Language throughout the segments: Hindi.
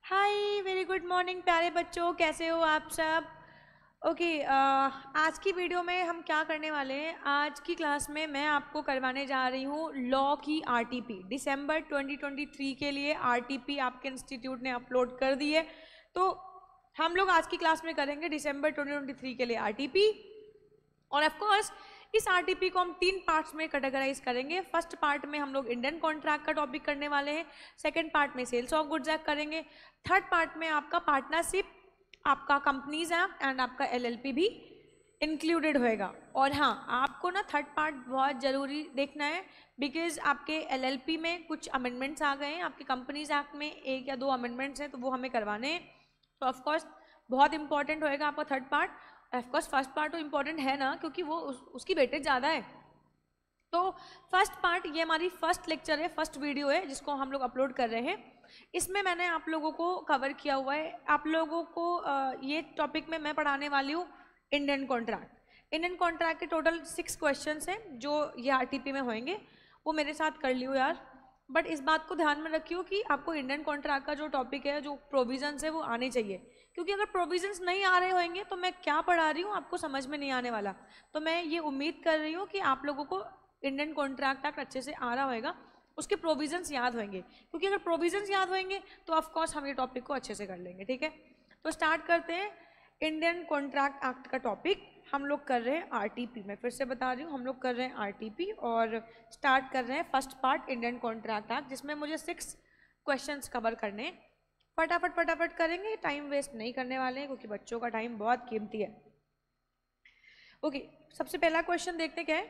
हाय वेरी गुड मॉर्निंग प्यारे बच्चों, कैसे हो आप सब। ओके आज की वीडियो में हम क्या करने वाले हैं। आज की क्लास में मैं आपको करवाने जा रही हूँ लॉ की आरटीपी। दिसंबर 2023 के लिए आरटीपी आपके इंस्टीट्यूट ने अपलोड कर दी है, तो हम लोग आज की क्लास में करेंगे दिसंबर 2023 के लिए आरटीपी। और ऑफ कोर्स इस आरटीपी को हम 3 पार्ट्स में कैटेगराइज करेंगे। फर्स्ट पार्ट में हम लोग इंडियन कॉन्ट्रैक्ट का टॉपिक करने वाले हैं, सेकंड पार्ट में सेल्स ऑफ गुड्स एक्ट करेंगे, थर्ड पार्ट में आपका पार्टनरशिप, आपका कंपनीज एक्ट एंड आपका एलएलपी भी इंक्लूडेड होएगा। और हाँ, आपको ना थर्ड पार्ट बहुत ज़रूरी देखना है, बिकॉज आपके एलएलपी में कुछ अमेंडमेंट्स आ गए हैं, आपके कंपनीज एक्ट में 1 या 2 अमेंडमेंट्स हैं, तो वो हमें करवाने हैं। तो ऑफकोर्स बहुत इंपॉर्टेंट होएगा आपका third part. Of course first part तो इम्पॉर्टेंट है ना, क्योंकि वो उसकी वेटेज ज़्यादा है। तो फर्स्ट पार्ट ये हमारी फर्स्ट लेक्चर है, फर्स्ट वीडियो है जिसको हम लोग अपलोड कर रहे हैं। इसमें मैंने आप लोगों को कवर किया हुआ है। आप लोगों को ये टॉपिक में मैं पढ़ाने वाली हूँ इंडियन कॉन्ट्रैक्ट। इंडियन कॉन्ट्रैक्ट के टोटल 6 क्वेश्चंस हैं जो ये आरटीपी में होंगे, वो मेरे साथ कर लियो यार। बट इस बात को ध्यान में रखियो कि आपको इंडियन कॉन्ट्रैक्ट का जो टॉपिक है, जो प्रोविजंस है, वो आने चाहिए, क्योंकि अगर प्रोविजंस नहीं आ रहे होंगे तो मैं क्या पढ़ा रही हूँ आपको समझ में नहीं आने वाला। तो मैं ये उम्मीद कर रही हूँ कि आप लोगों को इंडियन कॉन्ट्रैक्ट एक्ट अच्छे से आ रहा होगा, उसके प्रोविजंस याद होंगे, क्योंकि अगर प्रोविजंस याद होंगे तो ऑफ कोर्स हम ये टॉपिक को अच्छे से कर लेंगे। ठीक है, तो स्टार्ट करते हैं। इंडियन कॉन्ट्रैक्ट एक्ट का टॉपिक हम लोग कर रहे हैं आरटीपी। मैं फिर से बता रही हूँ, हम लोग कर रहे हैं आरटीपी और स्टार्ट कर रहे हैं first part Indian contract act, जिसमें मुझे 6 क्वेश्चंस कवर करने हैं। फटाफट फटाफट करेंगे, टाइम वेस्ट नहीं करने वाले हैं, क्योंकि बच्चों का टाइम बहुत कीमती है। ओके, सबसे पहला क्वेश्चन देखते क्या है।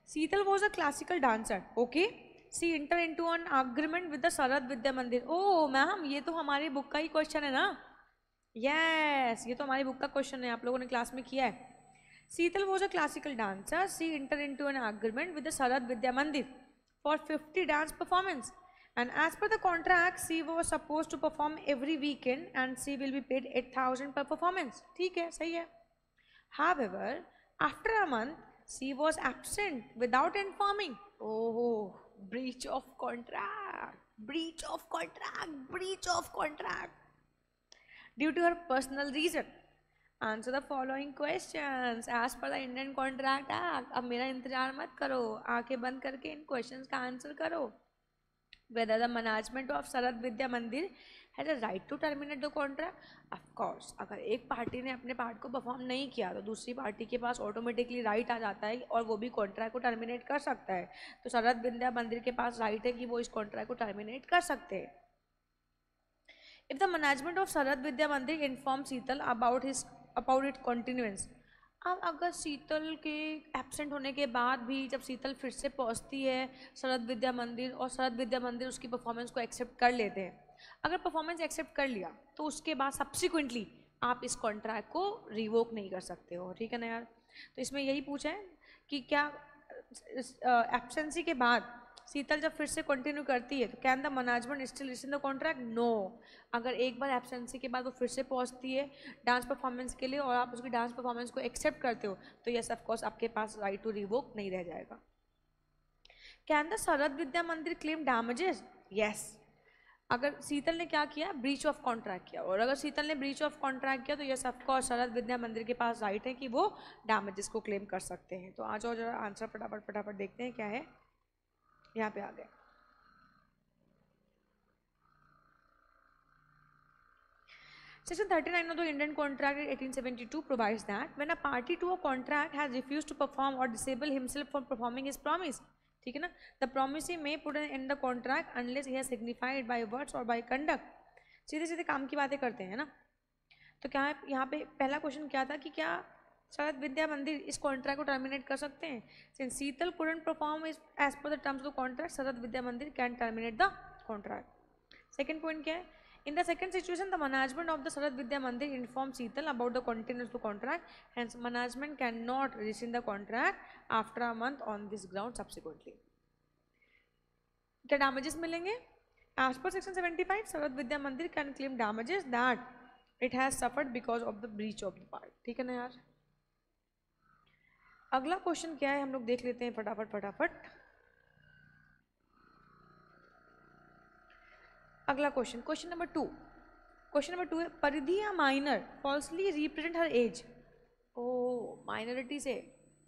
Sheetal was a classical dancer. Okay, she enter into an agreement with the Sharad Vidya Mandir. Oh ma'am, ये तो हमारी बुक का ही क्वेश्चन है ना। यस, ये तो हमारी बुक का क्वेश्चन है, आप लोगों ने क्लास में किया है। Sheetal was a classical dancer, she enter into an agreement with the Sharad Vidya Mandir for 50 dance performance, and as per the contract she was supposed to perform every weekend and she will be paid 8,000 per performance. ठीक है, सही है। However, after a month, she was absent without informing. Oh, breach of contract, breach of contract, breach of contract. Due to her personal reason. Answer the following questions as per the Indian Contract Act. अब मेरा इंतजार मत करो, आंखें बंद करके इन क्वेश्चंस का आंसर करो। Whether the management of Sarad Vidya Mandir had a right to terminate the contract? Of course, अगर एक पार्टी ने अपने पार्ट को परफॉर्म नहीं किया तो दूसरी पार्टी के पास ऑटोमेटिकली राइट आ जाता है और वो भी कॉन्ट्रैक्ट को टर्मिनेट कर सकता है। तो शरद विद्या मंदिर के पास राइट है कि वो इस कॉन्ट्रैक्ट को टर्मिनेट कर सकते हैं। If the management of Sarad Vidya Mandir informed Sheetal about its continuance, अब अगर शीतल के एब्सेंट होने के बाद भी जब शीतल फिर से पहुंचती है शरद विद्या मंदिर और शरद विद्या मंदिर उसकी परफॉर्मेंस को एक्सेप्ट कर लेते हैं, अगर परफॉर्मेंस एक्सेप्ट कर लिया तो उसके बाद सब्सिक्वेंटली आप इस कॉन्ट्रैक्ट को रिवोक नहीं कर सकते हो। ठीक है ना यार। तो इसमें यही पूछा है कि क्या एब्सेंसी के बाद शीतल जब फिर से कंटिन्यू करती है तो can the management still retain the contract? No. अगर एक बार एब्सेंसी के बाद वो फिर से पहुंचती है डांस परफॉर्मेंस के लिए और आप उसकी डांस परफॉर्मेंस को एक्सेप्ट करते हो तो यस ऑफ कोर्स आपके पास राइट टू रिवोक नहीं रह जाएगा। कैन द शरद विद्या मंदिर क्लेम डैमेजेस? यस। अगर शीतल ने क्या किया, ब्रीच ऑफ कॉन्ट्रैक्ट किया, और अगर शीतल ने ब्रीच ऑफ कॉन्ट्रैक्ट किया तो यस ऑफ कोर्स शरद विद्या मंदिर के पास राइट है कि वो डैमेजेस को क्लेम कर सकते हैं। तो आ जाओ जरा आंसर फटाफट फटाफट देखते हैं क्या है। यहाँ पे आ गए। Section 39 of the Indian Contract Act 1872 provides that when a party to a contract has refused to perform or disable himself from performing his promise, ठीक है ना, the promisee may put an end the contract unless he has signified by words or by conduct. सीधे सीधे काम की बातें करते हैं ना। तो क्या है यहाँ पे पहला क्वेश्चन क्या था कि क्या शरद विद्या मंदिर इस कॉन्ट्रैक्ट को टर्मिनेट कर सकते हैं? Since Sheetal couldn't perform as per the terms of the contract, शरद विद्या मंदिर can terminate the contract. Second point क्या है? In the second situation, the management of the Sarad Vidya Mandir informed Sheetal about the continuance of the contract. Hence, management cannot rescind the contract after a month on this ground subsequently. क्या damages मिलेंगे? As per section 75, Sarad Vidya Mandir can claim damages that it has suffered because of the breach of the part. ठीक है ना यार। अगला क्वेश्चन क्या है हम लोग देख लेते हैं फटाफट फटाफट। अगला question, question number 2। Question number 2 है, परिधि या minor falsely represent her as. ओ, माइनॉरिटी से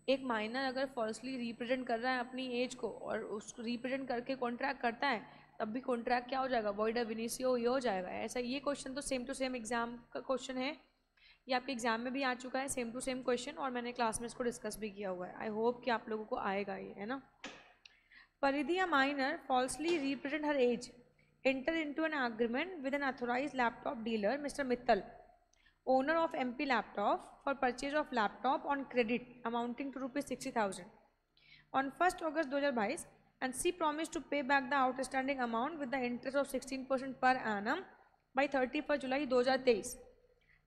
एक माइनर अगर फॉल्सली रिप्रेजेंट कर रहा है अपनी एज को और उसको रिप्रेजेंट करके कॉन्ट्रैक्ट करता है, तब भी कॉन्ट्रैक्ट क्या हो जाएगा, वॉइड ऑफ इनिशियो ये हो जाएगा। ऐसा ये क्वेश्चन तो सेम टू सेम एग्जाम का क्वेश्चन है, ये आपके एग्जाम में भी आ चुका है सेम टू सेम क्वेश्चन, और मैंने क्लास में इसको डिस्कस भी किया हुआ है। आई होप कि आप लोगों को आएगा ये, है ना। परिधि या minor falsely represent her age, enter into an agreement with an authorized laptop dealer, Mr. Mittal, owner of MP Laptop, for purchase of laptop on credit amounting to rupees 60,000 on 1st August 2022, and she promised to pay back the outstanding amount with the interest of 16% per annum by 31st July 2023.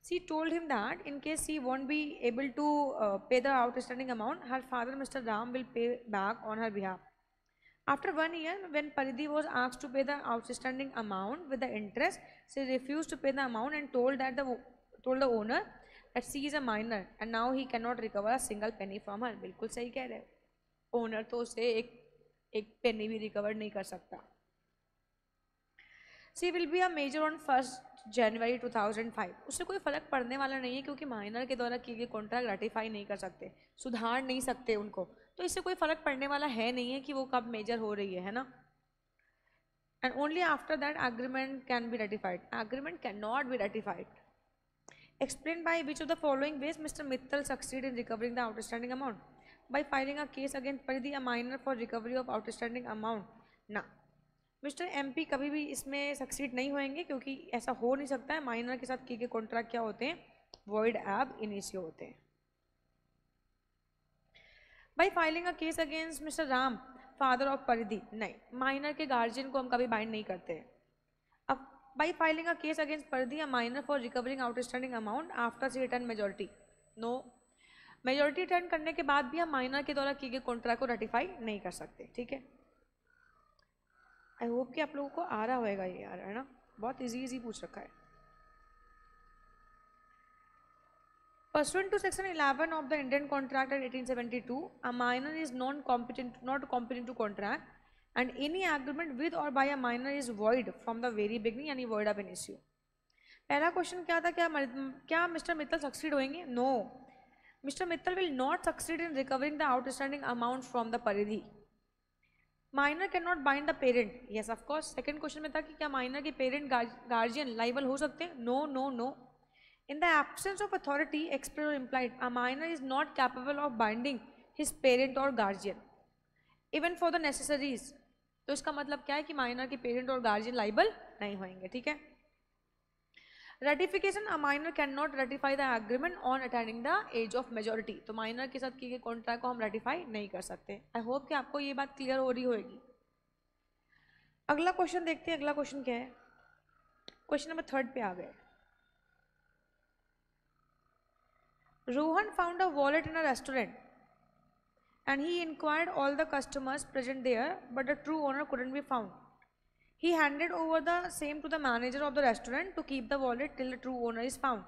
She told him that in case she won't be able to pay the outstanding amount, her father, Mr. Ram, will pay back on her behalf. After 1 year, when Paridhi was asked to pay the outstanding amount with the interest, she refused to pay the amount and told the owner that she is a minor and now he cannot recover a single penny from her. बिल्कुल सही कह रहे हैं, ओनर तो उसे एक पेनी भी रिकवर नहीं कर सकता। She will be a major on 1st January 2005. उससे कोई फर्क पड़ने वाला नहीं है क्योंकि माइनर के द्वारा किए गए कॉन्ट्रैक्ट रेटिफाई नहीं कर सकते, सुधार नहीं सकते उनको, तो इससे कोई फर्क पड़ने वाला है नहीं है कि वो कब मेजर हो रही है ना। And only after that agreement can be ratified, agreement can not be ratified. Explain by which of the following ways Mr Mittal succeed in recovering the outstanding amount, by filing a case against Paridhi a minor for recovery of outstanding amount. ना, मिस्टर एमपी कभी भी इसमें सक्सीड नहीं होंगे क्योंकि ऐसा हो नहीं सकता है। माइनर के साथ किए गए कॉन्ट्रैक्ट क्या होते हैं, वॉइड एब इनिशियो होते हैं। By filing a case against mister Ram, father of परिधि, नहीं, माइनर के गार्जियन को हम कभी बाइंड नहीं करते हैं। अब by filing a case against Paridhi a minor for recovering outstanding amount after she return majority, no, majority return करने के बाद भी हम माइनर के द्वारा किए गए कॉन्ट्रैक्ट को रेटिफाई नहीं कर सकते। ठीक है, आई होप कि आप लोगों को आ रहा होगा ये यार, है ना, बहुत इजी पूछ रखा है। Pursuant to Section 11 of the Indian Contract Act 1872, a minor is not competent to contract, and any agreement with or by a minor is void from the very beginning, यानी void ab initio। पहला क्वेश्चन क्या था, क्या मिस्टर मित्तल सक्सीड होंगे? No, Mr Mittal will not succeed in recovering the outstanding amount from the Paridhi. Minor can not bind the parent, yes of course. Second question में था कि क्या माइनर के पेरेंट गार्जियन लाइबल हो सकते हैं? No no no. In the absence of authority, express or implied, a minor is not capable of binding his parent or guardian, even for the necessaries। तो इसका मतलब क्या है कि माइनर के पेरेंट और गार्जियन लाइबल नहीं होंगे। ठीक है, ratification, a minor can not ratify the agreement on attaining the age of majority, तो माइनर के साथ किए गए कॉन्ट्रैक्ट को हम रेटिफाई नहीं कर सकते। आई होप कि आपको ये बात क्लियर हो रही होगी। अगला क्वेश्चन देखते हैं, अगला क्वेश्चन क्या है, क्वेश्चन नंबर 3 पे आ गए। Rohan found a wallet in a restaurant and he inquired all the customers present there, but the true owner couldn't be found. He handed over the same to the manager of the restaurant to keep the wallet till the true owner is found.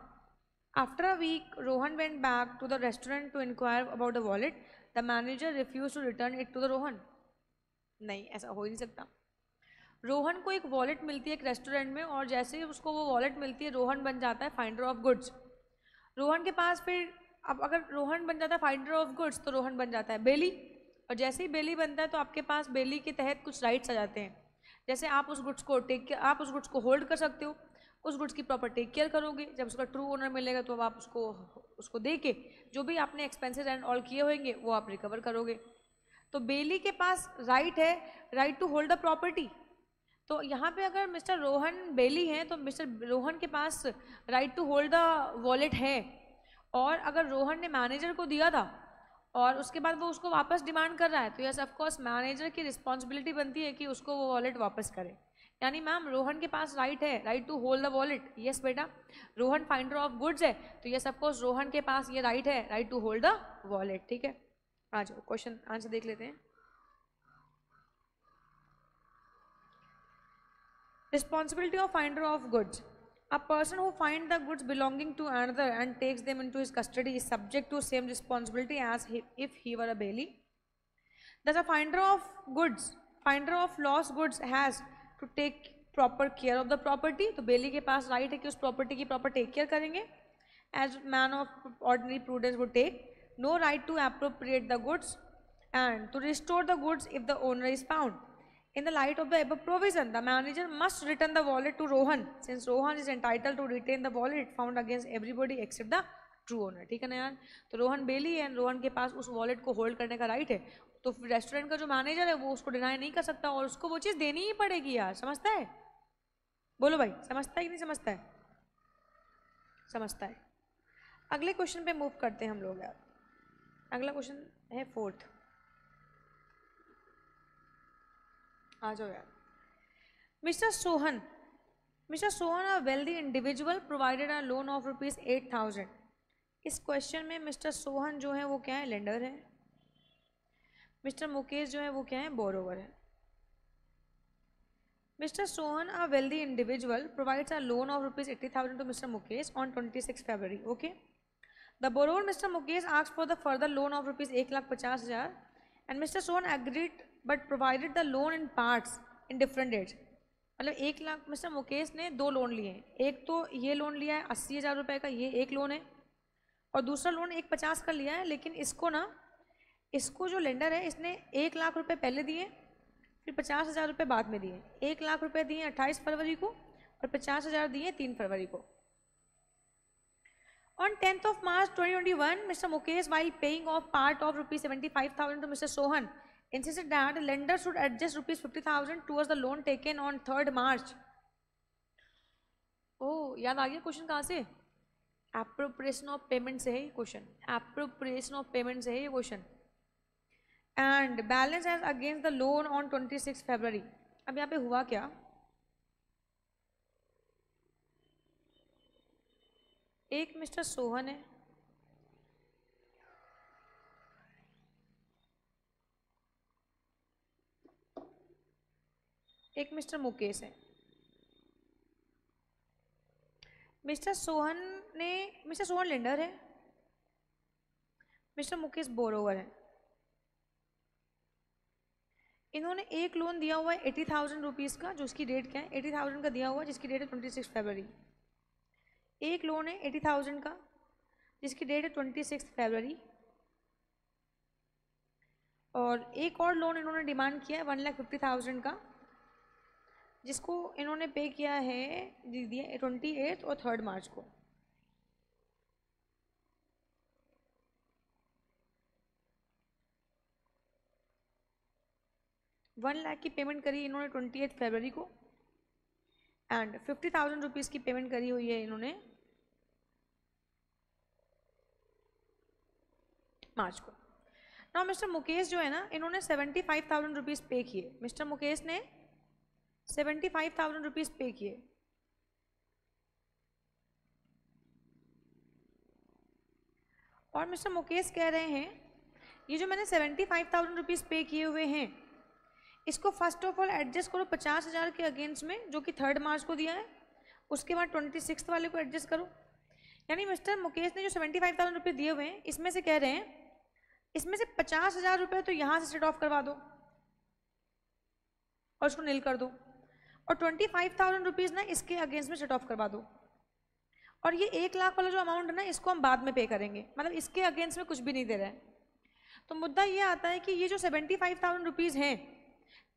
After a week, Rohan went back to the restaurant to inquire about the wallet. The manager refused to return it to the Rohan. नहीं, ऐसा हो ही नहीं सकता। रोहन को एक वॉलेट मिलती है एक रेस्टोरेंट में, और जैसे ही उसको वो वॉलेट मिलती है, रोहन बन जाता है फाइंडर ऑफ गुड्स। रोहन के पास फिर, अब अगर रोहन बन जाता है फाइंडर ऑफ गुड्स, तो रोहन बन जाता है बेली, और जैसे ही बेली बनता है तो आपके पास बेली के तहत कुछ राइट्स आ जाते हैं। जैसे आप उस गुड्स को होल्ड कर सकते हो, उस गुड्स की प्रॉपर टेक केयर करोगे, जब उसका ट्रू ओनर मिलेगा तो अब आप उसको दे के जो भी आपने एक्सपेंसेस एंड ऑल किए होंगे वो आप रिकवर करोगे। तो बेली के पास राइट है, right to hold the property. तो यहाँ पे अगर मिस्टर रोहन बेली हैं तो मिस्टर रोहन के पास right to hold the wallet है, और अगर रोहन ने मैनेजर को दिया था और उसके बाद वो उसको वापस डिमांड कर रहा है, तो यस ऑफ कोर्स मैनेजर की रिस्पॉन्सिबिलिटी बनती है कि उसको वो वॉलेट वापस करे। यानी मैम रोहन के पास राइट है, right to hold the wallet. Yes बेटा, रोहन फाइंडर ऑफ गुड्स है, तो यस ऑफ कोर्स रोहन के पास ये राइट है, right to hold the wallet. ठीक है, आ जाओ क्वेश्चन आंसर देख लेते हैं। Responsibility of finder of goods. A person who finds the goods belonging to another and takes them into his custody is subject to same responsibility as if he were a bailee. Thus, a finder of lost goods has to take proper care of the property, तो बेली के पास राइट है कि उस प्रॉपर्टी की प्रॉपर टेक केयर करेंगे as man of ordinary prudence would take. No right to appropriate the goods and to restore the goods if the owner is found. In the light of the above provision, the manager must return the wallet to Rohan, since Rohan is entitled to retain the wallet found against everybody except the true owner. ठीक है ना यार. तो रोहन बेली है, रोहन के पास उस वॉलेट को होल्ड करने का राइट है, तो रेस्टोरेंट का जो मैनेजर है वो उसको डिनाई नहीं कर सकता और उसको वो चीज़ देनी ही पड़ेगी यार. समझता है? बोलो भाई, समझता है कि नहीं समझता है? समझता है. अगले क्वेश्चन पे मूव करते हैं हम लोग यार. अगला क्वेश्चन है 4th. आ जाओ यार. Mister Sohan a wealthy individual provided a loan of ₹8,000. इस क्वेश्चन में मिस्टर सोहन जो है वो क्या है? लेंडर है. मिस्टर मुकेश जो है वो क्या है? बोरोवर है. Mister Sohan a wealthy individual provides a loan of ₹80,000 to mister Mukesh on 26 February. Okay. The borrower mister Mukesh asked for the further loan of ₹1,50,000 and mister Sohan agreed but provided the loan in parts in different dates. मतलब 1 लाख मिस्टर मुकेश ने 2 लोन लिए हैं. एक तो ये लोन लिया है 80,000 रुपये का, ये एक लोन है, और दूसरा लोन 1,50,000 का लिया है. लेकिन इसको जो लेंडर है इसने 1 लाख रुपये पहले दिए, फिर 50,000 रुपये बाद में दिए. 1 लाख रुपये दिए 28 फरवरी को और 50,000 दिए 3 फरवरी को. On 10th of March 2021, Mr. Mukesh, while paying off part of ₹75,000 to Mr. Sohan, insisted that the lender should adjust ₹50,000 towards the loan taken on 3rd March. ओह, याद आ गया क्वेश्चन कहाँ से? एप्रोप्रिएशन ऑफ पेमेंट से है ये क्वेश्चन. एप्रोप्रिएशन ऑफ पेमेंट से है ये question. And balance as against the loan on 26 February. अब यहाँ पे हुआ क्या? एक मिस्टर सोहन है, एक मिस्टर मुकेश है. मिस्टर सोहन लेंडर है, मिस्टर मुकेश बोरोवर है. इन्होंने एक लोन दिया हुआ है 80,000 रुपीज़ का, जो उसकी डेट क्या है? 80,000 का दिया हुआ है जिसकी डेट है 26 February. एक लोन है 80,000 का जिसकी डेट है 26 February. और एक और लोन इन्होंने डिमांड किया है 1,50,000 का, जिसको इन्होंने पे किया है 28 और 3rd मार्च को. ₹1 लाख की पेमेंट करी इन्होंने 28 फरवरी को एंड 50,000 रुपीज़ की पेमेंट करी हुई है इन्होंने मार्च को. नाउ मिस्टर मुकेश जो है ना, इन्होंने 75,000 रुपीज़ पे किए. मिस्टर मुकेश ने 75,000 रुपीज़ पे किए. और मिस्टर मुकेश कह रहे हैं ये जो मैंने 75,000 रुपीज़ पे किए हुए हैं इसको फर्स्ट ऑफ ऑल एडजस्ट करो 50,000 के अगेंस्ट में जो कि 3rd मार्च को दिया है, उसके बाद 26 वाले को एडजस्ट करो. यानी मिस्टर मुकेश ने जो 75,000 रुपये दिए हुए हैं इसमें से कह रहे हैं इसमें से 50,000 रुपये तो यहाँ से सेट ऑफ करवा दो और उसको नील कर दो, और 25,000 रुपीज़ ना इसके अगेंस्ट में सेट ऑफ करवा दो, और ये 1 लाख वाला जो अमाउंट है ना इसको हम बाद में पे करेंगे. मतलब इसके अगेंस्ट में कुछ भी नहीं दे रहा है. तो मुद्दा ये आता है कि ये जो 75,000 रुपीज़ हैं,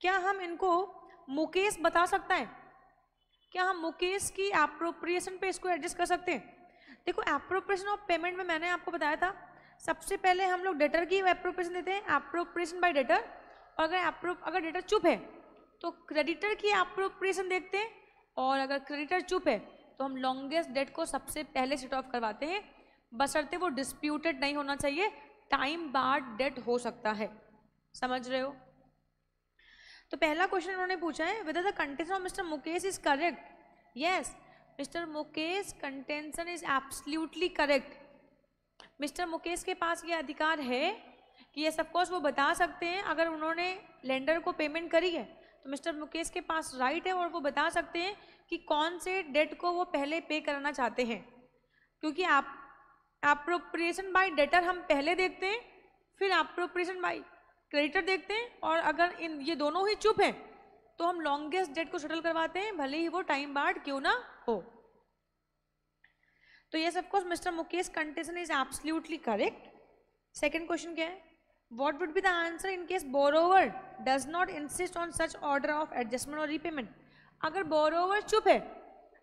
क्या हम इनको मुकेश बता सकता है? क्या हम मुकेश की एप्रोप्रिएशन पे इसको एडजस्ट कर सकते हैं? देखो, एप्रोप्रिएशन ऑफ पेमेंट में मैंने आपको बताया था सबसे पहले हम लोग डेटर की एप्रोप्रिएशन देते हैं, एप्रोप्रिएशन बाय डेटर. और अगर डेटर चुप है तो क्रेडिटर की एप्रोप्रिएशन देखते हैं, और अगर क्रेडिटर चुप है तो हम लॉन्गेस्ट डेट को सबसे पहले सेट ऑफ करवाते हैं, बशर्ते वो डिस्प्यूटेड नहीं होना चाहिए. टाइम बार्ड डेट हो सकता है. समझ रहे हो? तो पहला क्वेश्चन उन्होंने पूछा है whether the contention of Mr. Mukesh is correct. Yes, Mr. Mukesh contention is absolutely correct. Mister Mukesh के पास ये अधिकार है कि ये सब कुछ वो बता सकते हैं. अगर उन्होंने लेंडर को पेमेंट करी है तो मिस्टर मुकेश के पास राइट है और वो बता सकते हैं कि कौन से डेट को वो पहले पे कराना चाहते हैं. क्योंकि आप एप्रोप्रिएशन बाय डेटर हम पहले देखते हैं, फिर एप्रोप्रिएशन बाय क्रेडिटर देखते हैं, और अगर ये दोनों ही चुप हैं तो हम लॉन्गेस्ट डेट को सेटल करवाते हैं, भले ही वो टाइम बार्ड क्यों ना हो। तो ये सब course Mr Mukesh contention is absolutely correct. Second question क्या है, what would be the answer in case borrower does not insist on such order of adjustment और रीपेमेंट। अगर बोरोवर चुप है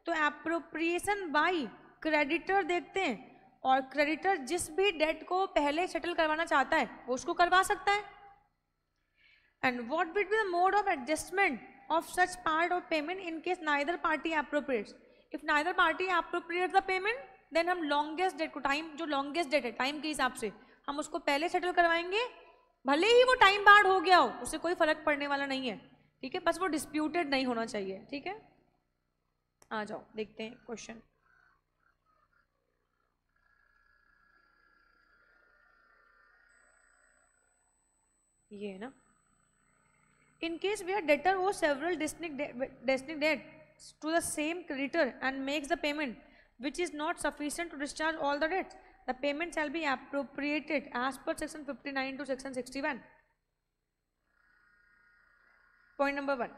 तो एप्रोप्रिएशन बाय क्रेडिटर देखते हैं, और क्रेडिटर जिस भी डेट को पहले सेटल करवाना चाहता है वो उसको करवा सकता है। And what will be the mode of adjustment of such part of payment in case neither party appropriates. If neither party appropriate the payment then हम लॉन्गेस्ट डेट को, टाइम जो लॉन्गेस्ट डेट है टाइम के हिसाब से हम उसको पहले सेटल करवाएंगे, भले ही वो टाइम बार्ड हो गया हो, उससे कोई फर्क पड़ने वाला नहीं है, ठीक है, बस वो डिस्प्यूटेड नहीं होना चाहिए, ठीक है। आ जाओ देखते हैं क्वेश्चन। ये है ना, इन केस वेयर डेटर वो several distinct debts to the same creditor and makes the payment which is not sufficient to discharge all the debts, the payment shall be appropriated as per section 59 to section 61. Point number 1,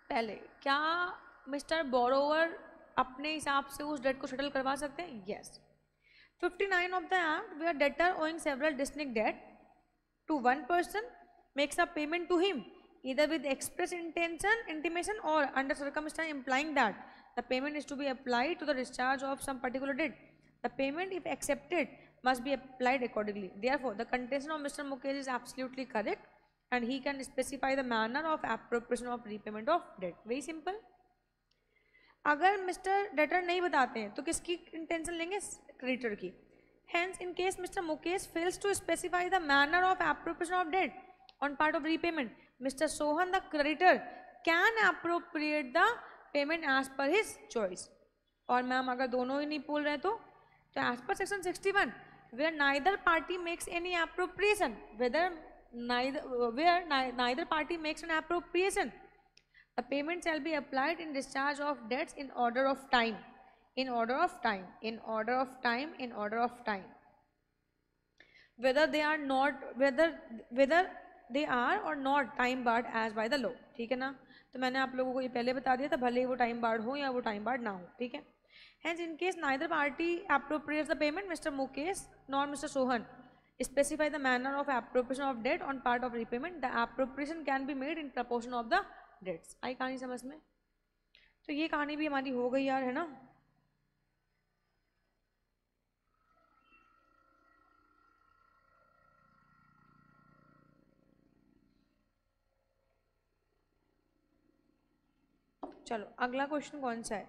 पहले क्या मिस्टर बोरोवर अपने हिसाब से उस डेट को सेटल करवा सकते हैं? Yes. 59 of the act where debtor owing several distinct debt to one person makes a payment to him either with express intimation or under circumstance implying that the payment is to be applied to the discharge of some particular debt. The payment, if accepted, must be applied accordingly. Therefore, the contention of Mr. Mukesh is absolutely correct, and he can specify the manner of appropriation of repayment of debt. Very simple. अगर मिस्टर डेटर नहीं बताते हैं तो किसकी इंटेंशन लेंगे? क्रेडिटर की। Hence, in case Mr. Mukesh fails to specify the manner of appropriation of debt on part of repayment, Mr. Sohan, the creditor, can appropriate the payment as per his choice. और मैम अगर दोनों ही नहीं बोल रहे तो as per section 61 where neither party makes any appropriation, neither party makes an appropriation, the payment shall be applied in discharge of debts in order of time, in order of time, in order of time, in order of time, whether they are not, whether they are or not time barred as by the law, ठीक है ना। तो मैंने आप लोगों को ये पहले बता दिया था, भले ही वो टाइम बार्ड हो या वो टाइम बार्ड ना हो, ठीक है। Hence in case neither party appropriates the payment, Mr Mukesh nor Mr Sohan specify the manner of appropriation of debt on part of repayment, the appropriation can be made in proportion of the debts. आई कहानी समझ में? तो ये कहानी भी हमारी हो गई यार, है ना। चलो अगला क्वेश्चन कौन सा है?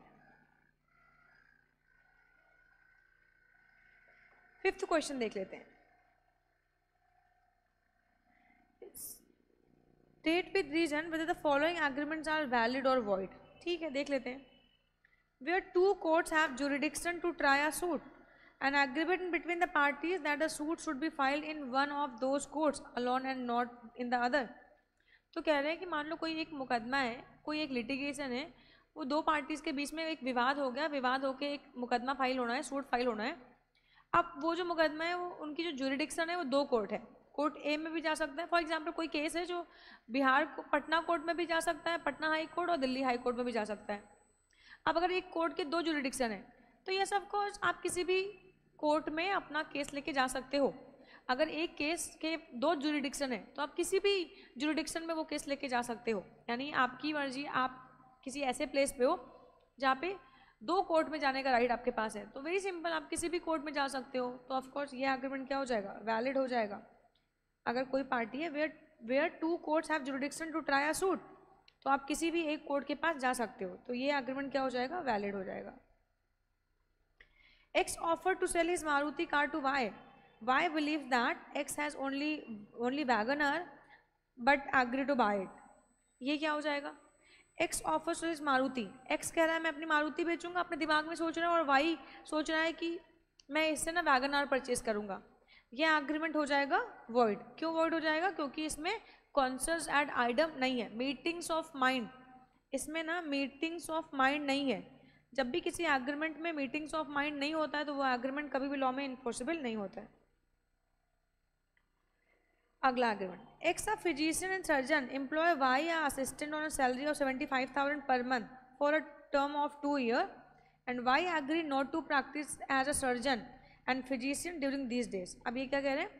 5th क्वेश्चन देख लेते हैं। State with reason whether the following agreements are valid or void। ठीक है, देख लेते हैं। Where two courts have jurisdiction to try a suit, an agreement between the parties that the suit should be filed in one of those courts alone and not in the other। तो कह रहे हैं कि मान लो कोई एक मुकदमा है, कोई एक लिटिगेशन है, वो दो पार्टीज के बीच में एक विवाद हो गया, विवाद होकर एक मुकदमा फाइल होना है, सूट फाइल होना है। अब वो जो मुकदमा है वो उनकी जो जुरिडिक्शन है वो दो कोर्ट है, कोर्ट ए में भी जा सकता है। फॉर एग्जांपल कोई केस है जो बिहार को पटना कोर्ट में भी जा सकता है, पटना हाई कोर्ट और दिल्ली हाई कोर्ट में भी जा सकता है। अब अगर एक कोर्ट के दो जुरिडिक्शन है तो ये सब कोर्स आप किसी भी कोर्ट में अपना केस लेके जा सकते हो। अगर एक केस के दो जुरिडिक्शन है तो आप किसी भी जुरिडिक्शन में वो केस लेके जा सकते हो, यानी आपकी मर्जी, आप किसी ऐसे प्लेस पे हो जहाँ पे दो कोर्ट में जाने का राइट आपके पास है, तो वेरी सिंपल आप किसी भी कोर्ट में जा सकते हो। तो ऑफकोर्स ये एग्रीमेंट क्या हो जाएगा? वैलिड हो जाएगा। अगर कोई पार्टी है where two courts have jurisdiction to try a suit, तो आप किसी भी एक कोर्ट के पास जा सकते हो, तो ये एग्रीमेंट क्या हो जाएगा? वैलिड हो जाएगा। X offered to sell his Maruti car to Y. Y believes that X has only WagonR but agreed to buy it. ये क्या हो जाएगा? X offers to his Maruti. X कह रहा है मैं अपनी मारुति बेचूंगा, अपने दिमाग में सोच रहा है, और Y सोच रहा है कि मैं इससे ना WagonR परचेज करूंगा। ये एग्रीमेंट हो जाएगा वॉइड। क्यों वॉइड हो जाएगा? क्योंकि इसमें कॉन्सर्स एड आइडम नहीं है, मीटिंग्स ऑफ माइंड, इसमें ना मीटिंग्स ऑफ माइंड नहीं है। जब भी किसी एग्रीमेंट में मीटिंग्स ऑफ माइंड नहीं होता है तो वो एग्रीमेंट कभी भी लॉ में इन्फोर्सेबल नहीं होता है। अगला agreement, X a physician and surgeon employ Y a assistant on a salary of 75,000 per month for a term of 2 years and Y agree not to practise as a surgeon and physician during these days. अब ये क्या कह रहे हैं,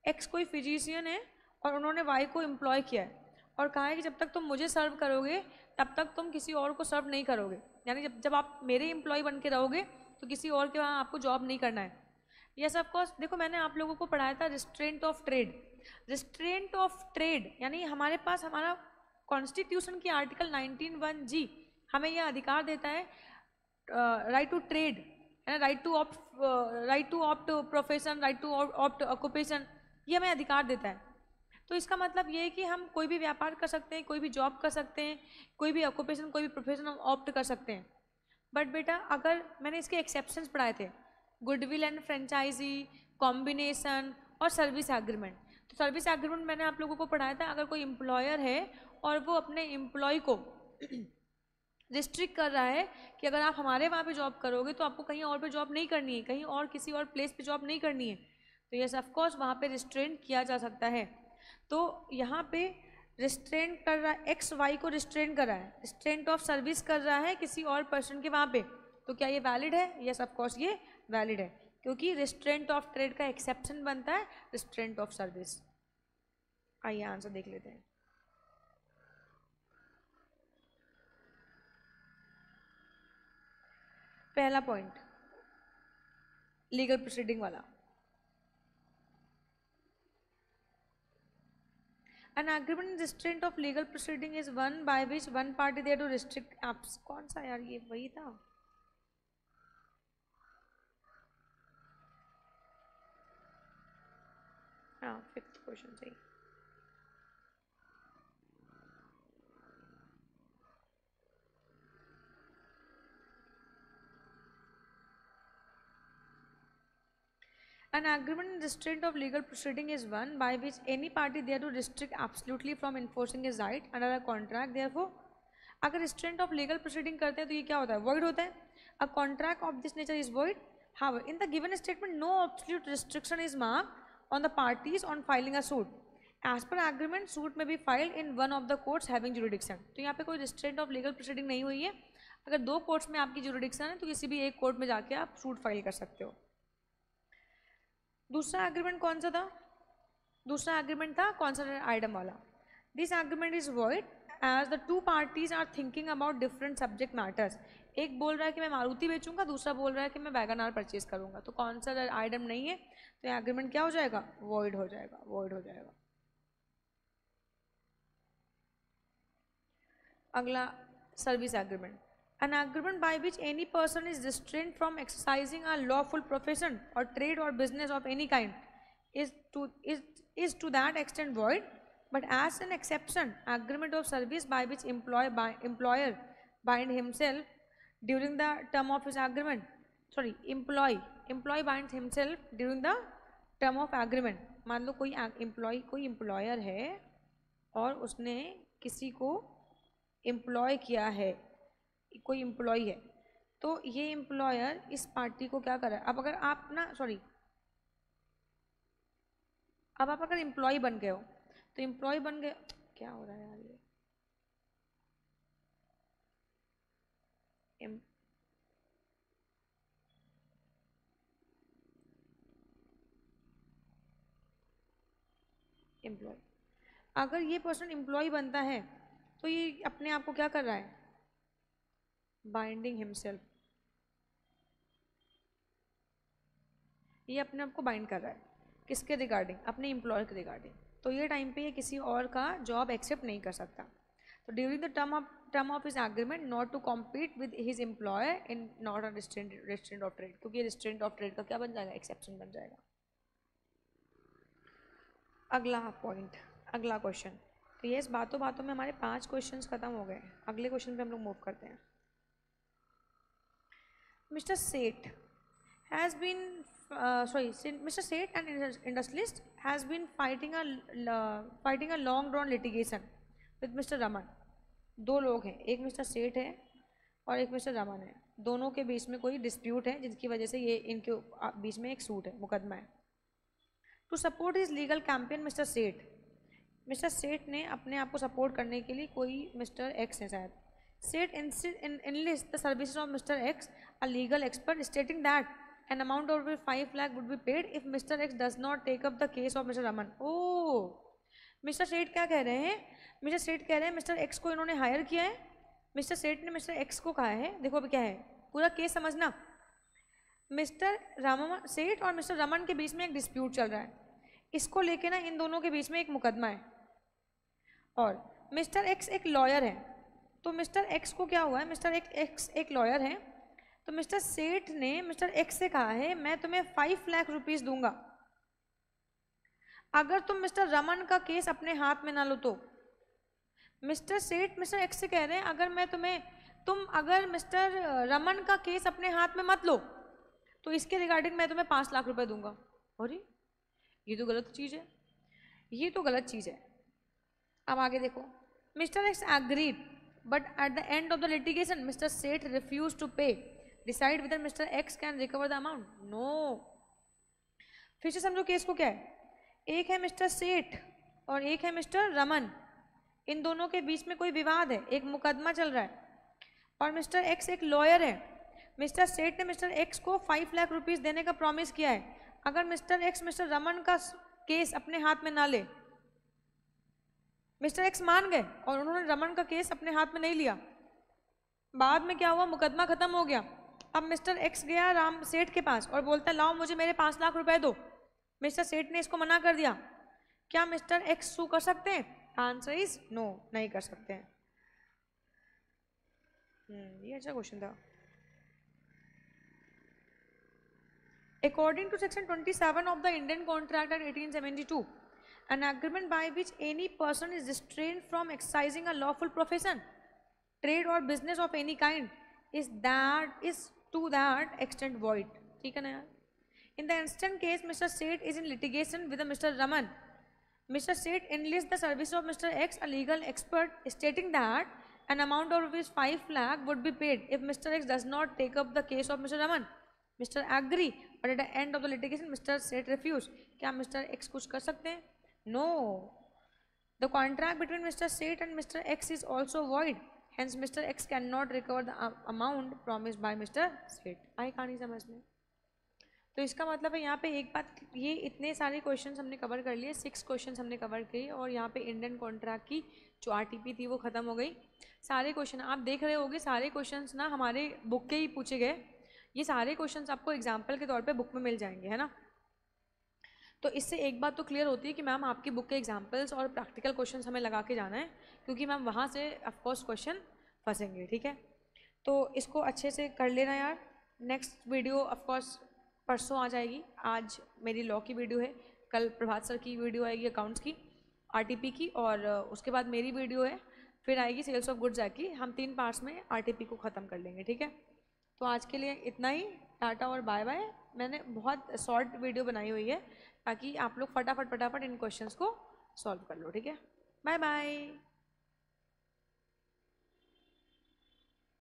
एक्स कोई फिजिशियन है और उन्होंने वाई को एम्प्लॉय किया है और कहा है कि जब तक तुम मुझे सर्व करोगे तब तक तुम किसी और को सर्व नहीं करोगे, यानी जब जब आप मेरे एम्प्लॉय बन के रहोगे तो किसी और के वहाँ आपको जॉब नहीं करना है। यस ऑफ कोर्स, देखो मैंने आप लोगों को पढ़ाया था restraint of trade. Restraint of trade यानी हमारे पास हमारा कॉन्स्टिट्यूशन की आर्टिकल 19(1)(g हमें यह अधिकार देता है right to trade, right to opt profession, right to opt occupation, ये हमें अधिकार देता है। तो इसका मतलब ये है कि हम कोई भी व्यापार कर सकते हैं, कोई भी जॉब कर सकते हैं, कोई भी ऑक्यूपेशन, कोई भी प्रोफेशन हम ऑप्ट कर सकते हैं। बट बेटा अगर मैंने इसके एक्सेप्शंस पढ़ाए थे, गुडविल एंड फ्रेंचाइजी, कॉम्बिनेशन और सर्विस एग्रीमेंट। तो सर्विस एग्रीमेंट मैंने आप लोगों को पढ़ाया था, अगर कोई एम्प्लॉयर है और वो अपने एम्प्लॉय को रिस्ट्रिक्ट कर रहा है कि अगर आप हमारे वहाँ पे जॉब करोगे तो आपको कहीं और पे जॉब नहीं करनी है, कहीं और किसी और प्लेस पे जॉब नहीं करनी है, तो यस ऑफ कोर्स वहाँ पे रिस्ट्रेंट किया जा सकता है। तो यहाँ पे रिस्ट्रेंट कर रहा है, एक्स वाई को रिस्ट्रेंट कर रहा है, रिस्ट्रेंट ऑफ सर्विस कर रहा है किसी और पर्सन के वहाँ पे, तो क्या ये वैलिड है? यस ऑफ कोर्स ये वैलिड है, क्योंकि रिस्ट्रेंट ऑफ ट्रेड का एक्सेप्शन बनता है रिस्ट्रेंट ऑफ सर्विस। आइए आंसर देख लेते हैं। पहला पॉइंट लीगल प्रोसीडिंग वाला, An agreement in restraint of legal proceeding is one by which one party there to restrict apps। कौन सा यार, ये वही था। हाँ, 5th क्वेश्चन सही। An agreement in restraint of legal proceeding is one by which any party there to restrict absolutely from enforcing his right under a contract। Therefore, अगर restraint of legal proceeding करते हैं तो ये क्या होता है? void होता है। A contract of this nature is void। However, in the given statement, no absolute restriction is marked on the parties on filing a suit। As per agreement, suit may be filed in one of the courts having jurisdiction। तो यहाँ पे कोई restraint of legal proceeding नहीं हुई है। अगर दो कोर्ट्स में आपकी jurisdiction है तो किसी भी एक कोर्ट में जाके आप सूट फाइल कर सकते हो। दूसरा एग्रीमेंट कौन सा था? दूसरा एग्रीमेंट था कॉन्सिडर आइटम वाला। This agreement is void as the two parties are thinking about different subject matters. एक बोल रहा है कि मैं मारुति बेचूंगा, दूसरा बोल रहा है कि मैं वैगन आर परचेज करूंगा, तो कॉन्सिडर आइटम नहीं है, तो ये एग्रीमेंट क्या हो जाएगा? वॉइड हो जाएगा, वॉइड हो जाएगा। अगला service agreement, an agreement by which any person is restrained from exercising a lawful profession or trade or business of any kind is to that extent void, but as an exception, agreement of service by which employer bind himself during the term of his agreement, sorry, employee binds himself during the term of agreement। मान लो कोई एम्प्लॉयर है और उसने किसी को एम्प्लॉय किया है, कोई एम्प्लॉय है, तो ये एम्प्लॉयर इस पार्टी को क्या कर रहा है? अब अगर आप ना अब आप अगर एम्प्लॉय बन गए हो तो एम्प्लॉय बन गए, क्या हो रहा है यार ये, एम्प्लॉय, अगर ये पर्सन एम्प्लॉय बनता है तो ये अपने आप को क्या कर रहा है? बाइंडिंग हिमसेल्फ, ये अपने आप को बाइंड कर रहा है किसके रिगार्डिंग? अपने एम्प्लॉयर के रिगार्डिंग। तो ये टाइम पे ये किसी और का जॉब एक्सेप्ट नहीं कर सकता। तो during the term of his agreement not to compete with his employer in not a restraint of trade, क्योंकि रिस्ट्रेंट ऑफ ट्रेड का क्या बन जाएगा? एक्सेप्शन बन जाएगा। अगला पॉइंट, अगला क्वेश्चन। तो ये इस बातों बातों में हमारे 5 क्वेश्चंस खत्म हो गए। अगले क्वेश्चन पे हम लोग मूव करते हैं। मिस्टर सेठ has been Mr. Seth, an industrialist, has been fighting a long drawn litigation with Mr. Raman। दो लोग हैं, एक मिस्टर सेठ है और एक मिस्टर रमन है, दोनों के बीच में कोई डिस्प्यूट है जिसकी वजह से ये इनके बीच में एक सूट है, मुकदमा है। To support his legal campaign mister Seth mister Seth ने अपने आप को सपोर्ट करने के लिए कोई मिस्टर एक्स है शायद, सेठ enlist the services of Mr. X, a legal expert, stating that an amount of 5 lakh would be paid if Mr. X does not take up the case of Mr. Raman. Oh, mister सेठ क्या कह रहे हैं? मिस्टर सेठ कह रहे हैं मिस्टर एक्स को इन्होंने हायर किया है, मिस्टर सेठ ने मिस्टर एक्स को कहा है, देखो अभी क्या है पूरा केस समझना, मिस्टर रामा सेठ और मिस्टर रमन के बीच में एक डिस्प्यूट चल रहा है, इसको लेके ना इन दोनों के बीच में एक मुकदमा है, और मिस्टर एक्स एक लॉयर है, तो मिस्टर एक्स को क्या हुआ है, मिस्टर एक्स एक लॉयर है, तो मिस्टर सेठ ने मिस्टर एक्स से कहा है मैं तुम्हें 5 लाख रुपीस दूंगा अगर तुम मिस्टर रमन का केस अपने हाथ में ना लो तो। मिस्टर सेठ मिस्टर एक्स से कह रहे हैं अगर तुम अगर मिस्टर रमन का केस अपने हाथ में मत लो तो इसके रिगार्डिंग मैं तुम्हें 5 लाख रुपए दूंगा। और ये तो गलत चीज़ है, ये तो गलत चीज़ है। अब आगे देखो, Mr X agreed but at the end of the litigation Mr Seth refuse to pay, decide whether Mr X can recover the amount. No, फिर से समझो केस को क्या है, एक है मिस्टर सेठ और एक है मिस्टर रमन, इन दोनों के बीच में कोई विवाद है, एक मुकदमा चल रहा है, और मिस्टर एक्स एक लॉयर है, मिस्टर सेठ ने मिस्टर एक्स को 5 लाख रुपीस देने का प्रॉमिस किया है अगर मिस्टर एक्स मिस्टर रमन का केस अपने हाथ में ना ले। मिस्टर एक्स मान गए और उन्होंने रमन का केस अपने हाथ में नहीं लिया, बाद में क्या हुआ, मुकदमा खत्म हो गया। अब मिस्टर एक्स गया राम सेठ के पास और बोलता है लाओ मुझे मेरे 5 लाख रुपए दो, मिस्टर सेठ ने इसको मना कर दिया, क्या मिस्टर एक्स सू कर सकते हैं? आंसर इज नो, नहीं कर सकते हैं। ये अच्छा क्वेश्चन था। According to section 27 of the Indian Contract Act 1872, an agreement by which any person is restrained from exercising a lawful profession, trade or business of any kind is to that extent void. ठीक है ना यार? In the instant case, Mr. Seth is in litigation with Mr. Raman. Mr. Seth enlists the services of Mr. X, a legal expert, stating that an amount of rupees 5 lakh would be paid if Mr. X does not take up the case of Mr. Raman. Mr. agree, but at the end of the litigation, Mr. Seth refuse. क्या Mr. X कुछ कर सकते हैं? No. The contract between Mr. Seth and Mr. X is also void. Hence, Mr. X cannot recover the amount promised by Mr. Seth. आई कहानी समझ में? तो इसका मतलब है यहाँ पे एक बात, ये इतने सारे क्वेश्चंस हमने कवर कर लिए, 6 क्वेश्चंस हमने कवर किए, और यहाँ पे इंडियन कॉन्ट्रैक्ट की जो आरटीपी थी वो ख़त्म हो गई। सारे क्वेश्चन आप देख रहे होंगे, सारे क्वेश्चंस ना हमारे बुक के ही पूछे गए, ये सारे क्वेश्चंस आपको एग्जाम्पल के तौर पे बुक में मिल जाएंगे, है ना। तो इससे एक बात तो क्लियर होती है कि मैम आपकी बुक के एग्जाम्पल्स और प्रैक्टिकल क्वेश्चंस हमें लगा के जाना है, क्योंकि मैम वहाँ से ऑफकोर्स क्वेश्चन फंसेंगे, ठीक है। तो इसको अच्छे से कर लेना यार। नेक्स्ट वीडियो ऑफकोर्स परसों आ जाएगी, आज मेरी लॉ की वीडियो है, कल प्रभात सर की वीडियो आएगी अकाउंट्स की, आरटीपी की, और उसके बाद मेरी वीडियो है, फिर आएगी सेल्स ऑफ गुड्स की। हम 3 पार्ट्स में आरटीपी को ख़त्म कर लेंगे, ठीक है। तो आज के लिए इतना ही, टाटा और बाय बाय। मैंने बहुत शॉर्ट वीडियो बनाई हुई है ताकि आप लोग फटाफट इन क्वेश्चंस को सॉल्व कर लो, ठीक है। Bye bye.